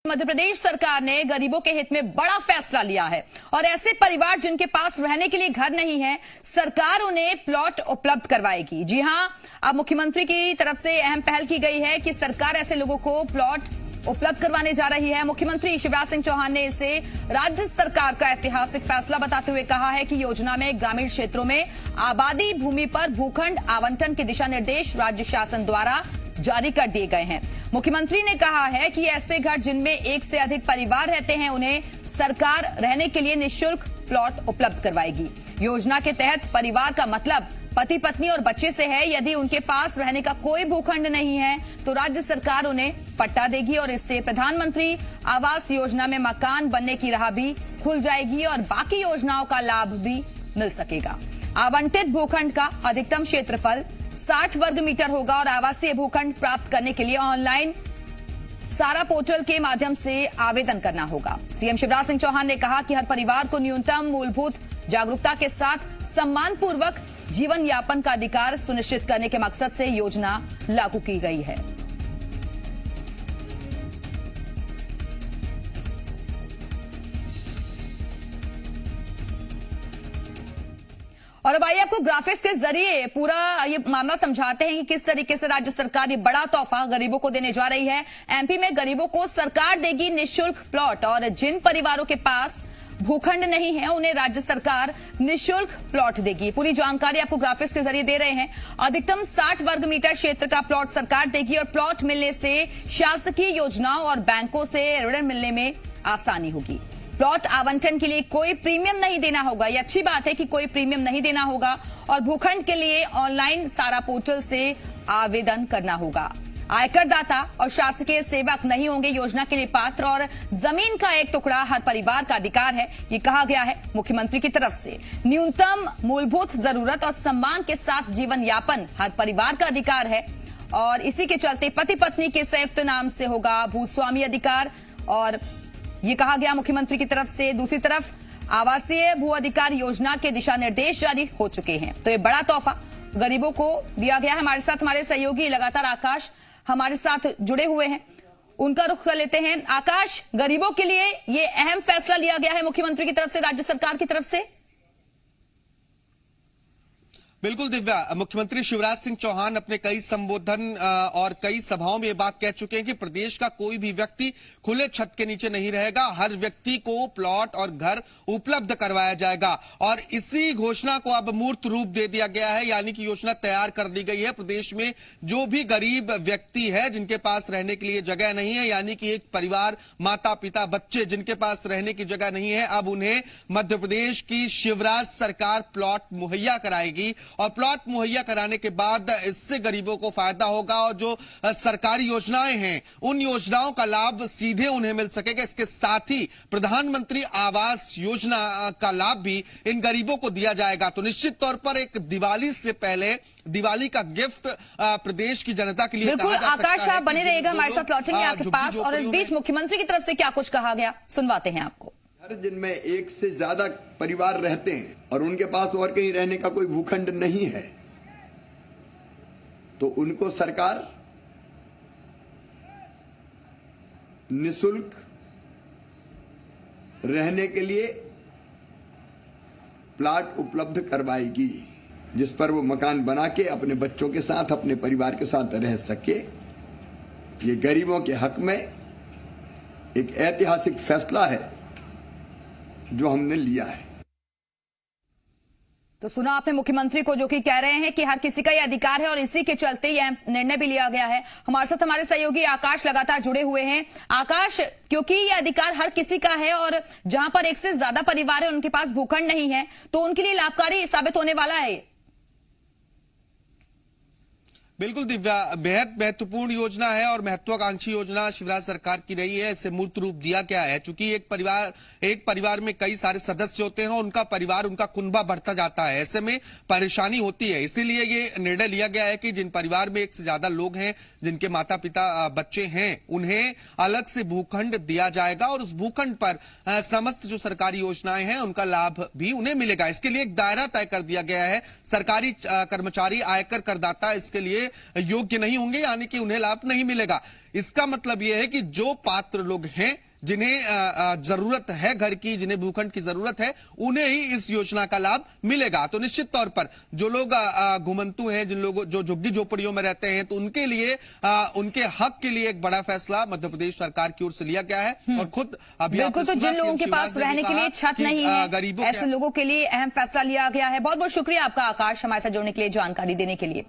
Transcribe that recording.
मध्य प्रदेश सरकार ने गरीबों के हित में बड़ा फैसला लिया है और ऐसे परिवार जिनके पास रहने के लिए घर नहीं है, सरकार उन्हें प्लॉट उपलब्ध करवाएगी। जी हां, अब मुख्यमंत्री की तरफ से अहम पहल की गई है कि सरकार ऐसे लोगों को प्लॉट उपलब्ध करवाने जा रही है। मुख्यमंत्री शिवराज सिंह चौहान ने इसे राज्य सरकार का ऐतिहासिक फैसला बताते हुए कहा है कि योजना में ग्रामीण क्षेत्रों में आबादी भूमि पर भूखंड आवंटन के दिशा निर्देश राज्य शासन द्वारा जारी कर दिए गए हैं। मुख्यमंत्री ने कहा है कि ऐसे घर जिनमें एक से अधिक परिवार रहते हैं, उन्हें सरकार रहने के लिए निःशुल्क प्लॉट उपलब्ध करवाएगी। योजना के तहत परिवार का मतलब पति पत्नी और बच्चे से है। यदि उनके पास रहने का कोई भूखंड नहीं है तो राज्य सरकार उन्हें पट्टा देगी और इससे प्रधानमंत्री आवास योजना में मकान बनने की राह भी खुल जाएगी और बाकी योजनाओं का लाभ भी मिल सकेगा। आवंटित भूखंड का अधिकतम क्षेत्रफल 60 वर्ग मीटर होगा और आवासीय भूखंड प्राप्त करने के लिए ऑनलाइन सारा पोर्टल के माध्यम से आवेदन करना होगा। सीएम शिवराज सिंह चौहान ने कहा कि हर परिवार को न्यूनतम मूलभूत जागरूकता के साथ सम्मानपूर्वक जीवन यापन का अधिकार सुनिश्चित करने के मकसद से योजना लागू की गई है। और अब आइए आपको ग्राफिक्स के जरिए पूरा ये मामला समझाते हैं कि किस तरीके से राज्य सरकार ये बड़ा तोहफा गरीबों को देने जा रही है। एमपी में गरीबों को सरकार देगी निःशुल्क प्लॉट और जिन परिवारों के पास भूखंड नहीं है उन्हें राज्य सरकार निःशुल्क प्लॉट देगी। पूरी जानकारी आपको ग्राफिक्स के जरिए दे रहे हैं। अधिकतम 60 वर्ग मीटर क्षेत्र का प्लॉट सरकार देगी और प्लॉट मिलने से शासकीय योजनाओं और बैंकों से ऋण मिलने में आसानी होगी। प्लॉट आवंटन के लिए कोई प्रीमियम नहीं देना होगा। ये अच्छी बात है कि कोई प्रीमियम नहीं देना होगा और भूखंड के लिए ऑनलाइन सारा पोर्टल से आवेदन करना होगा। आयकर दाता और शासकीय सेवक नहीं होंगे योजना के लिए पात्र और जमीन का एक टुकड़ा हर परिवार का अधिकार है, ये कहा गया है मुख्यमंत्री की तरफ से। न्यूनतम मूलभूत जरूरत और सम्मान के साथ जीवन यापन हर परिवार का अधिकार है और इसी के चलते पति पत्नी के संयुक्त नाम से होगा भूस्वामी अधिकार और ये कहा गया मुख्यमंत्री की तरफ से। दूसरी तरफ आवासीय भू अधिकार योजना के दिशा निर्देश जारी हो चुके हैं, तो ये बड़ा तोहफा गरीबों को दिया गया है। हमारे साथ हमारे सहयोगी लगातार आकाश हमारे साथ जुड़े हुए हैं, उनका रुख कर लेते हैं। आकाश, गरीबों के लिए ये अहम फैसला लिया गया है मुख्यमंत्री की तरफ से, राज्य सरकार की तरफ से। बिल्कुल दिव्या, मुख्यमंत्री शिवराज सिंह चौहान अपने कई संबोधन और कई सभाओं में ये बात कह चुके हैं कि प्रदेश का कोई भी व्यक्ति खुले छत के नीचे नहीं रहेगा। हर व्यक्ति को प्लॉट और घर उपलब्ध करवाया जाएगा और इसी घोषणा को अब मूर्त रूप दे दिया गया है, यानी कि योजना तैयार कर दी गई है। प्रदेश में जो भी गरीब व्यक्ति है जिनके पास रहने के लिए जगह नहीं है, यानी कि एक परिवार माता पिता बच्चे जिनके पास रहने की जगह नहीं है, अब उन्हें मध्य प्रदेश की शिवराज सरकार प्लॉट मुहैया कराएगी और प्लॉट मुहैया कराने के बाद इससे गरीबों को फायदा होगा और जो सरकारी योजनाएं हैं उन योजनाओं का लाभ सीधे उन्हें मिल सकेगा। इसके साथ ही प्रधानमंत्री आवास योजना का लाभ भी इन गरीबों को दिया जाएगा। तो निश्चित तौर पर एक दिवाली से पहले दिवाली का गिफ्ट प्रदेश की जनता के लिए बिल्कुल। आकाश, आप बने रहिएगा, हमारे साथ लौटेंगे आपके पास। और इस बीच मुख्यमंत्री की तरफ से क्या कुछ कहा गया, सुनवाते हैं आपको। जिनमें एक से ज्यादा परिवार रहते हैं और उनके पास और कहीं रहने का कोई भूखंड नहीं है, तो उनको सरकार निःशुल्क रहने के लिए प्लाट उपलब्ध करवाएगी, जिस पर वो मकान बना के अपने बच्चों के साथ, अपने परिवार के साथ रह सके। ये गरीबों के हक में एक ऐतिहासिक फैसला है जो हमने लिया है। तो सुना आपने मुख्यमंत्री को, जो कि कह रहे हैं कि हर किसी का ये अधिकार है और इसी के चलते यह निर्णय भी लिया गया है। हमारे साथ हमारे सहयोगी आकाश लगातार जुड़े हुए हैं। आकाश, क्योंकि ये अधिकार हर किसी का है और जहां पर एक से ज्यादा परिवार है उनके पास भूखंड नहीं है, तो उनके लिए लाभकारी साबित होने वाला है। बिल्कुल दिव्या, बेहद महत्वपूर्ण योजना है और महत्वाकांक्षी योजना शिवराज सरकार की रही है। इसे मूर्त रूप दिया गया है। चूंकि एक परिवार में कई सारे सदस्य होते हैं और उनका परिवार, उनका कुनबा बढ़ता जाता है, ऐसे में परेशानी होती है। इसीलिए ये निर्णय लिया गया है कि जिन परिवार में एक से ज्यादा लोग हैं, जिनके माता पिता बच्चे हैं, उन्हें अलग से भूखंड दिया जाएगा और उस भूखंड पर समस्त जो सरकारी योजनाएं हैं उनका लाभ भी उन्हें मिलेगा। इसके लिए एक दायरा तय कर दिया गया है। सरकारी कर्मचारी, आयकर करदाता इसके लिए के योग्य नहीं होंगे, यानी कि उन्हें लाभ नहीं मिलेगा। इसका मतलब यह है कि जो पात्र लोग हैं, जिन्हें जरूरत है घर की, जिन्हें भूखंड की जरूरत है, उन्हें ही इस योजना का लाभ मिलेगा। तो निश्चित तौर पर जो लोग घुमंतु हैं, जिन लोगों जो झुग्गी झोपड़ियों में रहते हैं, तो उनके लिए उनके हक के लिए एक बड़ा फैसला मध्य प्रदेश सरकार की ओर से लिया गया है। और खुद अभी बिल्कुल, तो जिन लोगों के पास रहने के लिए छत नहीं है, गरीबों ऐसे लोगों के लिए अहम फैसला लिया गया है। बहुत बहुत शुक्रिया आपका आकाश, हमारे साथ जुड़ने के लिए, जानकारी देने के लिए।